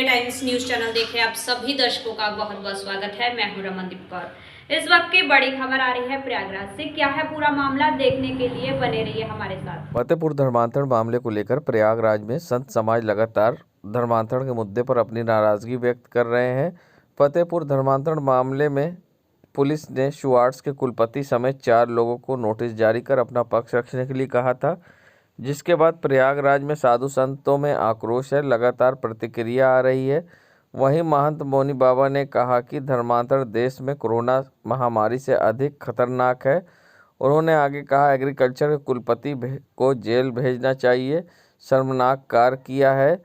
Times news channel देखे आप सभी दर्शकों का बहुत बहुत स्वागत है। मैं हूं रमनदीप कौर। इस वक्त की बड़ी खबर आ रही है प्रयागराज से। क्या है पूरा मामला, देखने के लिए बने रहिए हमारे साथ। फतेहपुर धर्मांतरण मामले को लेकर प्रयागराज में संत समाज लगातार धर्मांतरण के मुद्दे पर अपनी नाराजगी व्यक्त कर रहे हैं। फतेहपुर धर्मांतरण मामले में पुलिस ने शुआर्ट्स के कुलपति समेत 4 लोगों को नोटिस जारी कर अपना पक्ष रखने के लिए कहा था, जिसके बाद प्रयागराज में साधु संतों में आक्रोश है। लगातार प्रतिक्रिया आ रही है। वहीं महंत मौनी बाबा ने कहा कि धर्मांतरण देश में कोरोना महामारी से अधिक खतरनाक है। उन्होंने आगे कहा, एग्रीकल्चर के कुलपति को जेल भेजना चाहिए, शर्मनाक कार्य किया है।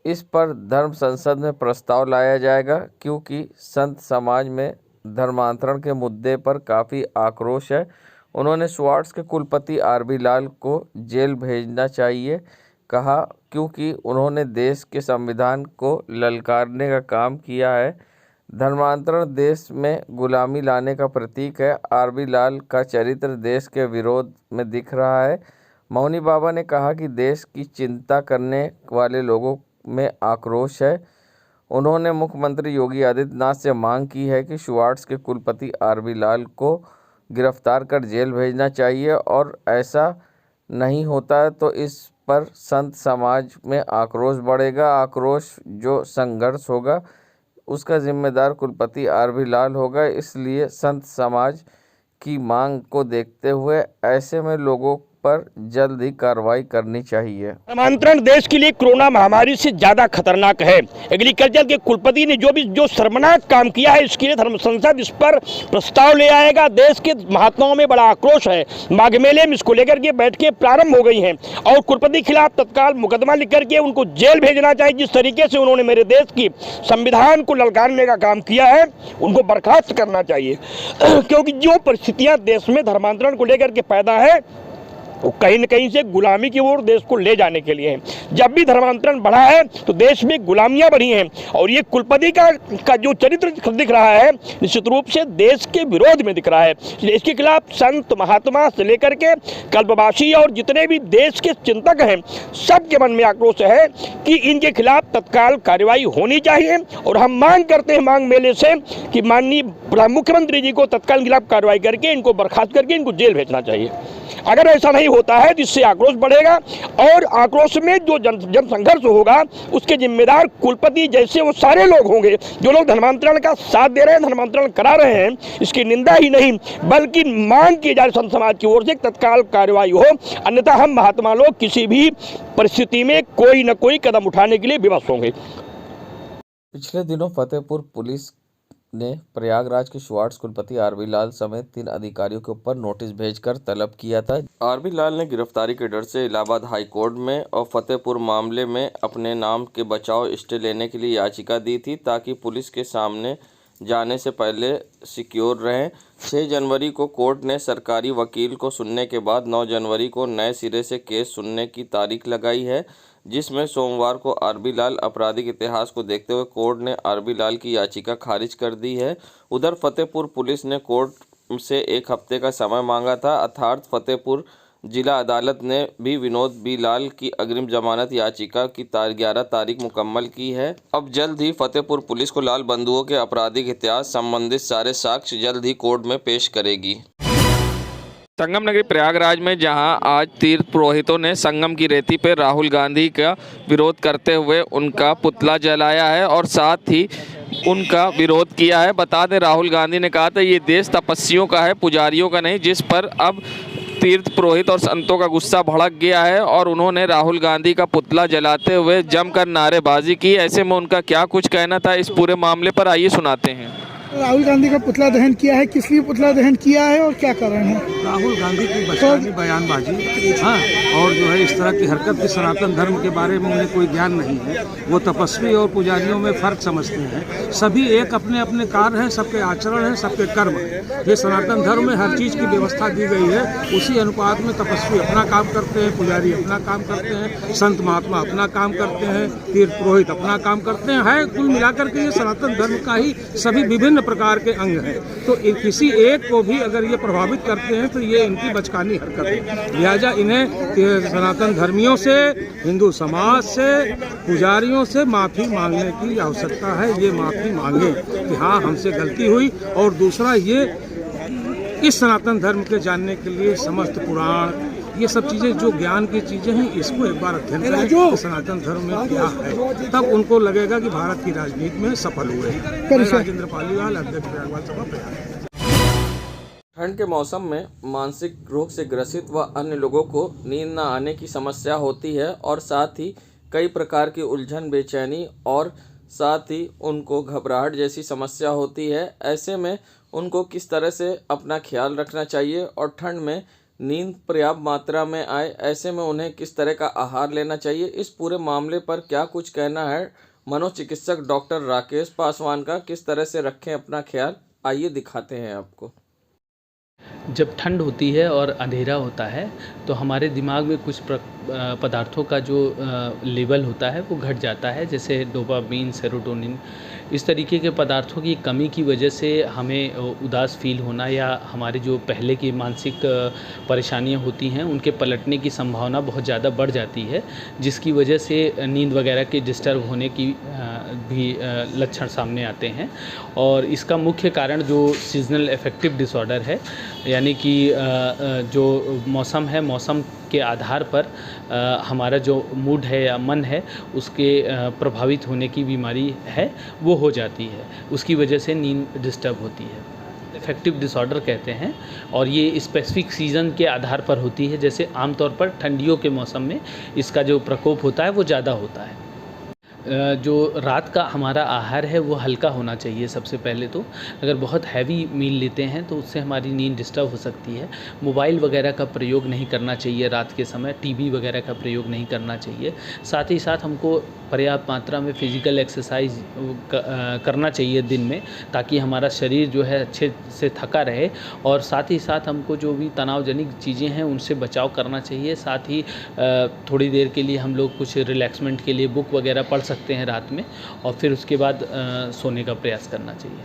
इस पर धर्म संसद में प्रस्ताव लाया जाएगा, क्योंकि संत समाज में धर्मांतरण के मुद्दे पर काफ़ी आक्रोश है। उन्होंने शुआर्ट्स के कुलपति आरबी लाल को जेल भेजना चाहिए कहा, क्योंकि उन्होंने देश के संविधान को ललकारने का काम किया है। धर्मांतरण देश में गुलामी लाने का प्रतीक है। आरबी लाल का चरित्र देश के विरोध में दिख रहा है। मौनी बाबा ने कहा कि देश की चिंता करने वाले लोगों में आक्रोश है। उन्होंने मुख्यमंत्री योगी आदित्यनाथ से मांग की है कि शुआर्ट्स के कुलपति आरबी लाल को गिरफ्तार कर जेल भेजना चाहिए, और ऐसा नहीं होता है तो इस पर संत समाज में आक्रोश बढ़ेगा। आक्रोश जो संघर्ष होगा उसका जिम्मेदार कुलपति आरबी लाल होगा। इसलिए संत समाज की मांग को देखते हुए ऐसे में लोगों पर जल्द ही कार्रवाई करनी चाहिए। धर्मांतरण देश के लिए कोरोना महामारी से ज्यादा खतरनाक है। एग्रीकल्चर के कुलपति ने जो शर्मनाक काम किया है, इसके लिए धर्म संसद इस पर प्रस्ताव ले आएगा। देश के महात्माओं में बड़ा आक्रोश है। माघ मेले में इसको लेकर के बैठकें प्रारंभ हो गई हैं और कुलपति के खिलाफ तत्काल मुकदमा लिख करके उनको जेल भेजना चाहिए। जिस तरीके से उन्होंने मेरे देश की संविधान को ललकारने का काम किया है, उनको बर्खास्त करना चाहिए। क्योंकि जो परिस्थितियां देश में धर्मांतरण को लेकर के पैदा है, वो कहीं न कहीं से गुलामी की ओर देश को ले जाने के लिए है। जब भी धर्मांतरण बढ़ा है तो देश में गुलामियां बढ़ी हैं, और ये कुलपति का जो चरित्र दिख रहा है, निश्चित रूप से देश के विरोध में दिख रहा है। इसके खिलाफ संत महात्मा से लेकर के कल्पवासी और जितने भी देश के चिंतक हैं, सबके मन में आक्रोश है कि इनके खिलाफ तत्काल कार्रवाई होनी चाहिए। और हम मांग करते हैं माघ मेले से कि माननीय मुख्यमंत्री जी को तत्काल खिलाफ कार्रवाई करके इनको बर्खास्त करके इनको जेल भेजना चाहिए। अगर ऐसा नहीं होता है, जिससे आक्रोश बढ़ेगा, और आक्रोश में जो जन संघर्ष होगा उसके जिम्मेदार कुलपति जैसे वो सारे लोग होंगे जो लोग धर्मांतरण का साथ दे रहे हैं, धर्मांतरण करा रहे हैं। इसकी निंदा ही नहीं बल्कि मांग की जाए संत समाज की ओर से तत्काल कार्रवाई हो, अन्यथा हम महात्मा लोग किसी भी परिस्थिति में कोई न कोई कदम उठाने के लिए विवश होंगे। पिछले दिनों फतेहपुर पुलिस ने प्रयागराज के शुआर्ट्स कुलपति आरबी लाल समेत 3 अधिकारियों के ऊपर नोटिस भेजकर तलब किया था। आरबी लाल ने गिरफ्तारी के डर से इलाहाबाद हाई कोर्ट में और फतेहपुर मामले में अपने नाम के बचाव स्टे लेने के लिए याचिका दी थी, ताकि पुलिस के सामने जाने से पहले सिक्योर रहें। 6 जनवरी को कोर्ट ने सरकारी वकील को सुनने के बाद 9 जनवरी को नए सिरे से केस सुनने की तारीख लगाई है, जिसमें सोमवार को आरबी लाल आपराधिक इतिहास को देखते हुए कोर्ट ने आरबी लाल की याचिका खारिज कर दी है। उधर फतेहपुर पुलिस ने कोर्ट से 1 हफ्ते का समय मांगा था, अर्थात फतेहपुर जिला अदालत ने भी विनोद बी लाल की अग्रिम जमानत याचिका की 11 तारीख मुकम्मल की है। अब जल्द ही फतेहपुर पुलिस को लाल बंधुओं के आपराधिक इतिहास संबंधित सारे साक्ष्य जल्द ही कोर्ट में पेश करेगी। संगम नगरी प्रयागराज में जहां आज तीर्थ पुरोहितों ने संगम की रेती पर राहुल गांधी का विरोध करते हुए उनका पुतला जलाया है और साथ ही उनका विरोध किया है। बता दें, राहुल गांधी ने कहा था ये देश तपस्वियों का है, पुजारियों का नहीं, जिस पर अब तीर्थ पुरोहित और संतों का गुस्सा भड़क गया है और उन्होंने राहुल गांधी का पुतला जलाते हुए जमकर नारेबाजी की। ऐसे में उनका क्या कुछ कहना था इस पूरे मामले पर, आइए सुनाते हैं। राहुल गांधी का पुतला दहन किया है, किस लिए पुतला दहन किया है और क्या कारण है? राहुल गांधी की बचकानी बयानबाजी, हाँ, और जो है इस तरह की हरकत की सनातन धर्म के बारे में उन्हें कोई ज्ञान नहीं है। वो तपस्वी और पुजारियों में फर्क समझते हैं। सभी एक अपने अपने कार्य हैं, सबके आचरण हैं, सबके कर्म हैं। ये सनातन धर्म में हर चीज़ की व्यवस्था दी गई है। उसी अनुपात में तपस्वी अपना काम करते हैं, पुजारी अपना काम करते हैं, संत महात्मा अपना काम करते हैं, तीर्थ पुरोहित अपना काम करते हैं। कुल मिलाकर के ये सनातन धर्म का ही सभी विभिन्न प्रकार के अंग हैं, तो किसी एक को भी अगर ये प्रभावित करते हैं तो ये इनकी बचकानी हरकत है। लिहाजा इन्हें सनातन धर्मियों से, हिंदू समाज से, पुजारियों से माफ़ी मांगने की आवश्यकता है। ये माफ़ी मांगे कि हाँ हमसे गलती हुई। और दूसरा, ये इस सनातन धर्म के जानने के लिए समस्त पुराण, ये सब चीज़ें जो ज्ञान की चीज़ें हैं, इसको एक बार अध्ययन करें कि सनातन धर्म में क्या है, तब उनको लगेगा कि भारत की राजनीति में सफल हुए। राजेंद्र पालीवाल, अध्यक्ष प्रयागराज सभा प्रयाग। ठंड के मौसम में मानसिक रोग से ग्रसित व अन्य लोगों को नींद न आने की समस्या होती है और साथ ही कई प्रकार की उलझन, बेचैनी और साथ ही उनको घबराहट जैसी समस्या होती है। ऐसे में उनको किस तरह से अपना ख्याल रखना चाहिए और ठंड में नींद पर्याप्त मात्रा में आए, ऐसे में उन्हें किस तरह का आहार लेना चाहिए, इस पूरे मामले पर क्या कुछ कहना है मनोचिकित्सक डॉक्टर राकेश पासवान का। किस तरह से रखें अपना ख्याल, आइए दिखाते हैं आपको। जब ठंड होती है और अंधेरा होता है तो हमारे दिमाग में कुछ पदार्थों का जो लेवल होता है वो घट जाता है, जैसे डोपामीन, सेरोटोनिन, इस तरीके के पदार्थों की कमी की वजह से हमें उदास फील होना या हमारे जो पहले की मानसिक परेशानियां होती हैं उनके पलटने की संभावना बहुत ज़्यादा बढ़ जाती है, जिसकी वजह से नींद वगैरह के डिस्टर्ब होने की भी लक्षण सामने आते हैं। और इसका मुख्य कारण जो सीजनल अफेक्टिव डिसऑर्डर है, यानी कि जो मौसम है, मौसम के आधार पर हमारा जो मूड है या मन है उसके प्रभावित होने की बीमारी है, वो हो जाती है। उसकी वजह से नींद डिस्टर्ब होती है, अफेक्टिव डिसऑर्डर कहते हैं। और ये स्पेसिफिक सीज़न के आधार पर होती है, जैसे आमतौर पर ठंडियों के मौसम में इसका जो प्रकोप होता है वो ज़्यादा होता है। जो रात का हमारा आहार है वो हल्का होना चाहिए। सबसे पहले तो अगर बहुत हैवी मील लेते हैं तो उससे हमारी नींद डिस्टर्ब हो सकती है। मोबाइल वगैरह का प्रयोग नहीं करना चाहिए रात के समय, टीवी वगैरह का प्रयोग नहीं करना चाहिए। साथ ही साथ हमको पर्याप्त मात्रा में फिज़िकल एक्सरसाइज करना चाहिए दिन में, ताकि हमारा शरीर जो है अच्छे से थका रहे। और साथ ही साथ हमको जो भी तनावजनित चीज़ें हैं उनसे बचाव करना चाहिए। साथ ही थोड़ी देर के लिए हम लोग कुछ रिलैक्समेंट के लिए बुक वगैरह पढ़ सकते हैं रात में, और फिर उसके बाद सोने का प्रयास करना चाहिए।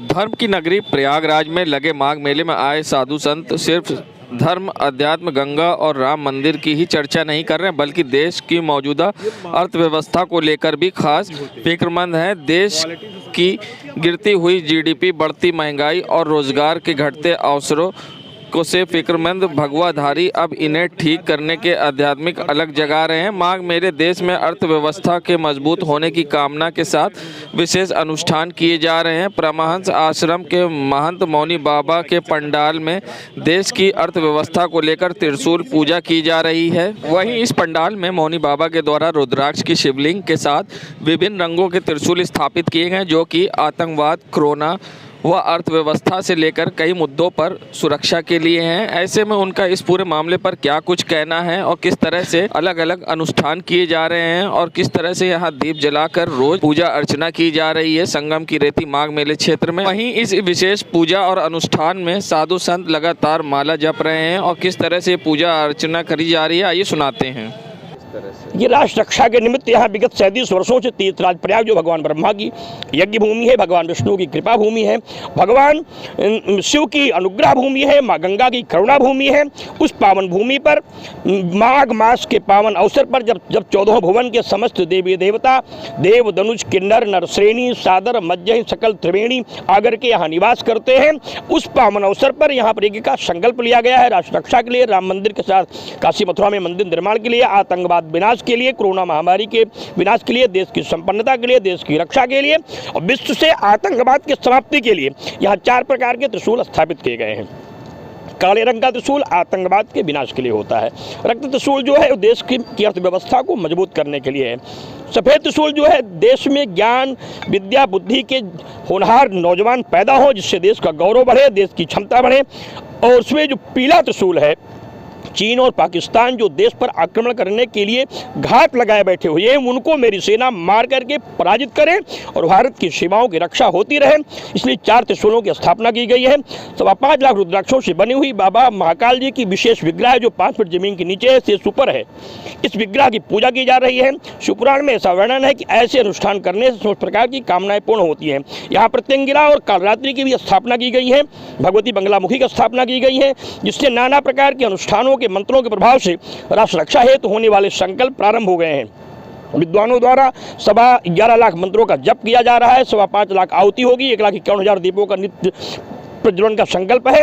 धर्म की नगरी प्रयागराज में लगे माघ मेले में आए साधु संत सिर्फ धर्म, अध्यात्म, गंगा और राम मंदिर की ही चर्चा नहीं कर रहे हैं, बल्कि देश की मौजूदा अर्थव्यवस्था को लेकर भी खास फिक्रमंद हैं। देश की गिरती हुई जीडीपी, बढ़ती महंगाई और रोजगार के घटते अवसरों को से फिक्रमंद भगवाधारी अब इन्हें ठीक करने के आध्यात्मिक अलग जगा रहे हैं। माघ मेले देश में अर्थव्यवस्था के मजबूत होने की कामना के साथ विशेष अनुष्ठान किए जा रहे हैं। परमहंस आश्रम के महंत मौनी बाबा के पंडाल में देश की अर्थव्यवस्था को लेकर त्रिशूल पूजा की जा रही है। वहीं इस पंडाल में मौनी बाबा के द्वारा रुद्राक्ष की शिवलिंग के साथ विभिन्न रंगों के त्रिशूल स्थापित किए गए, जो कि आतंकवाद, कोरोना व अर्थव्यवस्था से लेकर कई मुद्दों पर सुरक्षा के लिए हैं। ऐसे में उनका इस पूरे मामले पर क्या कुछ कहना है और किस तरह से अलग अलग अनुष्ठान किए जा रहे हैं और किस तरह से यहाँ दीप जलाकर रोज पूजा अर्चना की जा रही है संगम की रेती माघ मेले क्षेत्र में। वहीं इस विशेष पूजा और अनुष्ठान में साधु संत लगातार माला जप रहे हैं और किस तरह से पूजा अर्चना करी जा रही है, आइए सुनाते हैं। ये राष्ट्र रक्षा के निमित्त यहाँ विगत 37 वर्षों से तीर्थराज प्रयाग जो भगवान ब्रह्मा की यज्ञ भूमि है, भगवान विष्णु की कृपा भूमि है, भगवान शिव की अनुग्रह भूमि है, माँ गंगा की करुणा भूमि है। उस पावन भूमि पर माघ मास के पावन अवसर पर जब 14 भुवन के समस्त देवी देवता, देव, धनुष, किन्नर, नरश्रेणी, सादर, मज्जह, सकल त्रिवेणी आकर के यहाँ निवास करते हैं, उस पावन अवसर पर यहाँ पर यज्ञ का संकल्प लिया गया है राष्ट्र रक्षा के लिए, राम मंदिर के साथ काशी मथुरा में मंदिर निर्माण के लिए, आतंकवाद विनाश के लिए, कोरोना महामारी के विनाश के लिए, देश की संपन्नता के लिए, देश की रक्षा के लिए और विश्व से आतंकवाद की समाप्ति के लिए यहाँ 4 प्रकार के त्रिशूल स्थापित किए गए हैं। काले रंग का त्रिशूल आतंकवाद के विनाश के लिए होता है। रक्त त्रिशूल जो है देश की अर्थव्यवस्था को मजबूत करने के लिए है। सफ़ेद त्रिशूल जो है देश में ज्ञान, विद्या, बुद्धि के होनहार नौजवान पैदा हो, जिससे देश का गौरव बढ़े, देश की क्षमता बढ़े। और उसमें जो पीला त्रिशूल है चीन और पाकिस्तान जो देश पर आक्रमण करने के लिए घात लगाए बैठे हुए हैं, उनको मेरी सेना मार करके पराजित करे और भारत की सीमाओं की रक्षा होती रहे। इसलिए 4 त्रिशूलों की स्थापना की गई है। 5.25 लाख रुद्राक्षों से बनी हुई बाबा महाकाल जी की विशेष विग्रह जो 5 फीट जमीन के नीचे से ऊपर है, इस विग्रह की पूजा की जा रही है। शिवपुराण में ऐसा वर्णन है कि ऐसे अनुष्ठान करने से समस्त प्रकार की कामनाएं पूर्ण होती हैं। यहाँ प्रत्यंगिरा और कालरात्रि की भी स्थापना की गई है। भगवती बंगलामुखी की स्थापना की गई है, जिससे नाना प्रकार के अनुष्ठानों के मंत्रों के प्रभाव से राष्ट्र रक्षा हेतु होने वाले संकल्प प्रारंभ हो गए हैं। विद्वानों द्वारा 11.25 लाख मंत्रों का जप किया जा रहा है। 5.25 लाख आहुति होगी। 1,51,000 दीपों का नित्य प्रज्वलन का संकल्प है।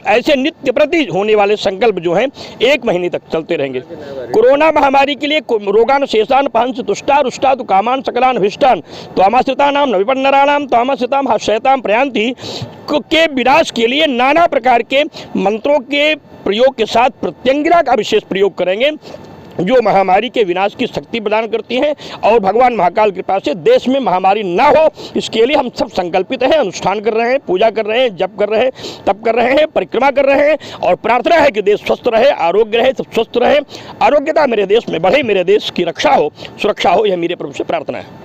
ऐसे नित्य प्रति होने वाले संकल्प जो हैं 1 महीने तक चलते रहेंगे। कोरोना महामारी के लिए रोगान शेषान पांच तुष्टा रुष्टा तो कामान सकलान अभिष्टान तो आमाश्रितानाम नविपन्नराणाम तो आमाश्रिताम हाश्यताम प्रयांति के विनाश के लिए नाना प्रकार के मंत्रों के प्रयोग के साथ प्रत्यंगिरा का विशेष प्रयोग करेंगे, जो महामारी के विनाश की शक्ति प्रदान करती हैं। और भगवान महाकाल कृपा से देश में महामारी ना हो, इसके लिए हम सब संकल्पित हैं, अनुष्ठान कर रहे हैं, पूजा कर रहे हैं, जप कर रहे हैं, तप कर रहे हैं, परिक्रमा कर रहे हैं और प्रार्थना है कि देश स्वस्थ रहे, आरोग्य रहे, सब स्वस्थ रहे, आरोग्यता मेरे देश में बढ़े, मेरे देश की रक्षा हो, सुरक्षा हो, यह मेरे प्रभु से प्रार्थना है।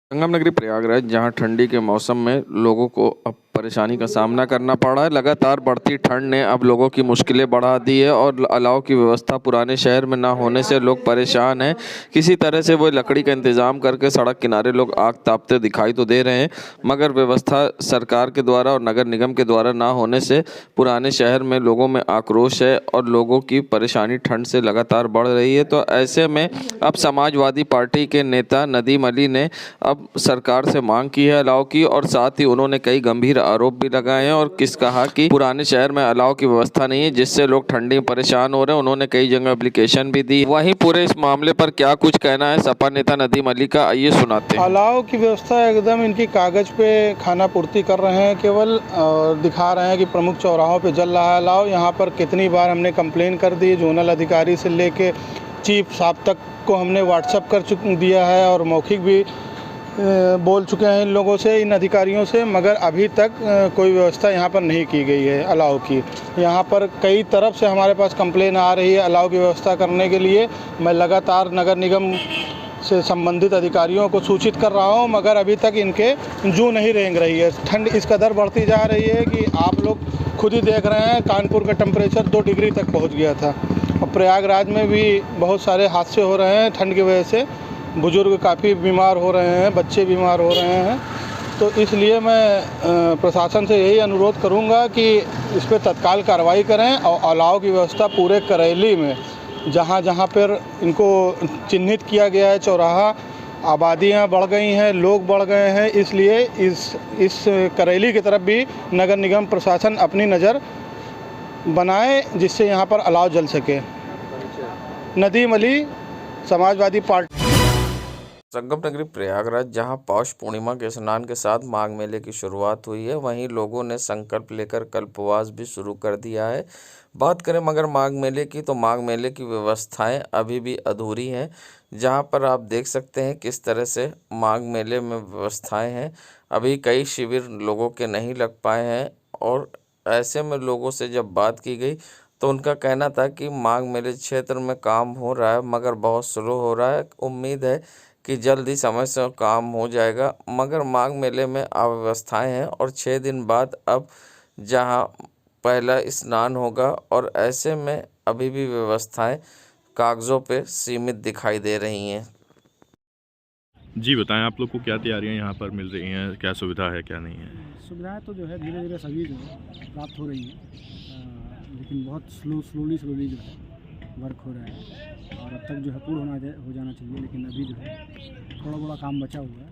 संगम नगरी प्रयागराज, जहां ठंडी के मौसम में लोगों को अब परेशानी का सामना करना पड़ा है। लगातार बढ़ती ठंड ने अब लोगों की मुश्किलें बढ़ा दी है और अलाव की व्यवस्था पुराने शहर में ना होने से लोग परेशान हैं। किसी तरह से वो लकड़ी का इंतज़ाम करके सड़क किनारे लोग आग तापते दिखाई तो दे रहे हैं, मगर व्यवस्था सरकार के द्वारा और नगर निगम के द्वारा ना होने से पुराने शहर में लोगों में आक्रोश है और लोगों की परेशानी ठंड से लगातार बढ़ रही है। तो ऐसे में अब समाजवादी पार्टी के नेता नदीम अली ने अब सरकार से मांग की है अलाव की, और साथ ही उन्होंने कई गंभीर आरोप भी लगाए हैं और कहा कि पुराने शहर में अलाव की व्यवस्था नहीं है, जिससे लोग ठंडी में परेशान हो रहे हैं। उन्होंने कई जगह एप्लीकेशन भी दी। वहीं पूरे इस मामले पर क्या कुछ कहना है सपा नेता नदीम अली का, आइए सुनाते हैं। अलाव की व्यवस्था एकदम इनकी कागज पे खाना पूर्ति कर रहे हैं केवल, और दिखा रहे हैं कि प्रमुख चौराहों पे जल रहा है अलाव। यहाँ पर कितनी बार हमने कंप्लेन कर दी, जोनल अधिकारी से लेके चीफ साहब तक को हमने व्हाट्सअप कर दिया है और मौखिक भी बोल चुके हैं इन लोगों से, इन अधिकारियों से, मगर अभी तक कोई व्यवस्था यहाँ पर नहीं की गई है अलाव की। यहाँ पर कई तरफ से हमारे पास कंप्लेन आ रही है अलाव की व्यवस्था करने के लिए। मैं लगातार नगर निगम से संबंधित अधिकारियों को सूचित कर रहा हूँ, मगर अभी तक इनके जू नहीं रेंग रही है। ठंड इस कदर बढ़ती जा रही है कि आप लोग खुद ही देख रहे हैं, कानपुर का टेम्परेचर 2 डिग्री तक पहुँच गया था। और प्रयागराज में भी बहुत सारे हादसे हो रहे हैं ठंड की वजह से। बुजुर्ग काफ़ी बीमार हो रहे हैं, बच्चे बीमार हो रहे हैं। तो इसलिए मैं प्रशासन से यही अनुरोध करूंगा कि इस पर तत्काल कार्रवाई करें और अलाव की व्यवस्था पूरे करेली में जहां जहां पर इनको चिन्हित किया गया है चौराहा, आबादियां बढ़ गई हैं, लोग बढ़ गए हैं, इसलिए इस करेली की तरफ भी नगर निगम प्रशासन अपनी नज़र बनाए, जिससे यहाँ पर अलाव जल सके। नदीम अली, समाजवादी पार्टी। संगम नगरी प्रयागराज, जहां पौष पूर्णिमा के स्नान के साथ माघ मेले की शुरुआत हुई है, वहीं लोगों ने संकल्प लेकर कल्पवास भी शुरू कर दिया है। बात करें मगर माघ मेले की, तो माघ मेले की व्यवस्थाएं अभी भी अधूरी हैं, जहां पर आप देख सकते हैं किस तरह से माघ मेले में व्यवस्थाएं हैं। अभी कई शिविर लोगों के नहीं लग पाए हैं और ऐसे में लोगों से जब बात की गई तो उनका कहना था कि माघ मेले क्षेत्र में काम हो रहा है मगर बहुत स्लो हो रहा है। उम्मीद है कि जल्द ही समय से काम हो जाएगा, मगर माघ मेले में अव्यवस्थाएं हैं और 6 दिन बाद अब जहां पहला स्नान होगा और ऐसे में अभी भी व्यवस्थाएं कागज़ों पे सीमित दिखाई दे रही हैं। जी बताएं, आप लोग को क्या तैयारियां यहाँ पर मिल रही हैं, क्या सुविधा है क्या नहीं है? सुविधाएं तो जो है धीरे धीरे सभी जो है प्राप्त हो रही हैं, लेकिन बहुत स्लोली जो है वर्क हो रहा है और अब तक जो है पूर्ण हो जाना चाहिए, लेकिन अभी जो है थोड़ा बड़ा काम बचा हुआ है।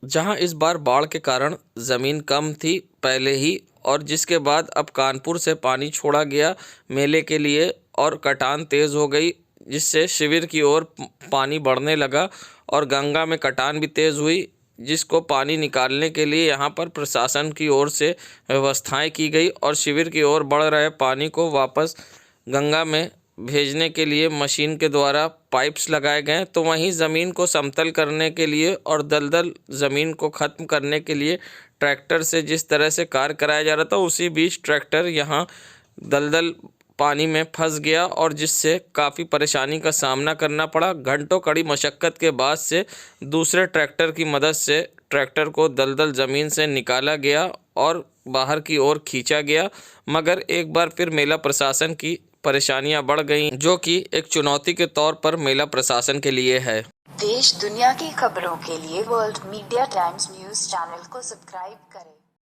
जहां इस बार बाढ़ के कारण ज़मीन कम थी पहले ही, और जिसके बाद अब कानपुर से पानी छोड़ा गया मेले के लिए और कटान तेज़ हो गई, जिससे शिविर की ओर पानी बढ़ने लगा और गंगा में कटान भी तेज़ हुई, जिसको पानी निकालने के लिए यहां पर प्रशासन की ओर से व्यवस्थाएं की गई और शिविर की ओर बढ़ रहे पानी को वापस गंगा में भेजने के लिए मशीन के द्वारा पाइप्स लगाए गए, तो वहीं ज़मीन को समतल करने के लिए और दलदल ज़मीन को ख़त्म करने के लिए ट्रैक्टर से जिस तरह से कार्य कराया जा रहा था, उसी बीच ट्रैक्टर यहाँ दलदल पानी में फंस गया और जिससे काफ़ी परेशानी का सामना करना पड़ा। घंटों कड़ी मशक्क़त के बाद से दूसरे ट्रैक्टर की मदद से ट्रैक्टर को दलदल ज़मीन से निकाला गया और बाहर की ओर खींचा गया, मगर एक बार फिर मेला प्रशासन की परेशानियां बढ़ गईं, जो कि एक चुनौती के तौर पर मेला प्रशासन के लिए है। देश दुनिया की खबरों के लिए world media times news channel को सब्सक्राइब करें।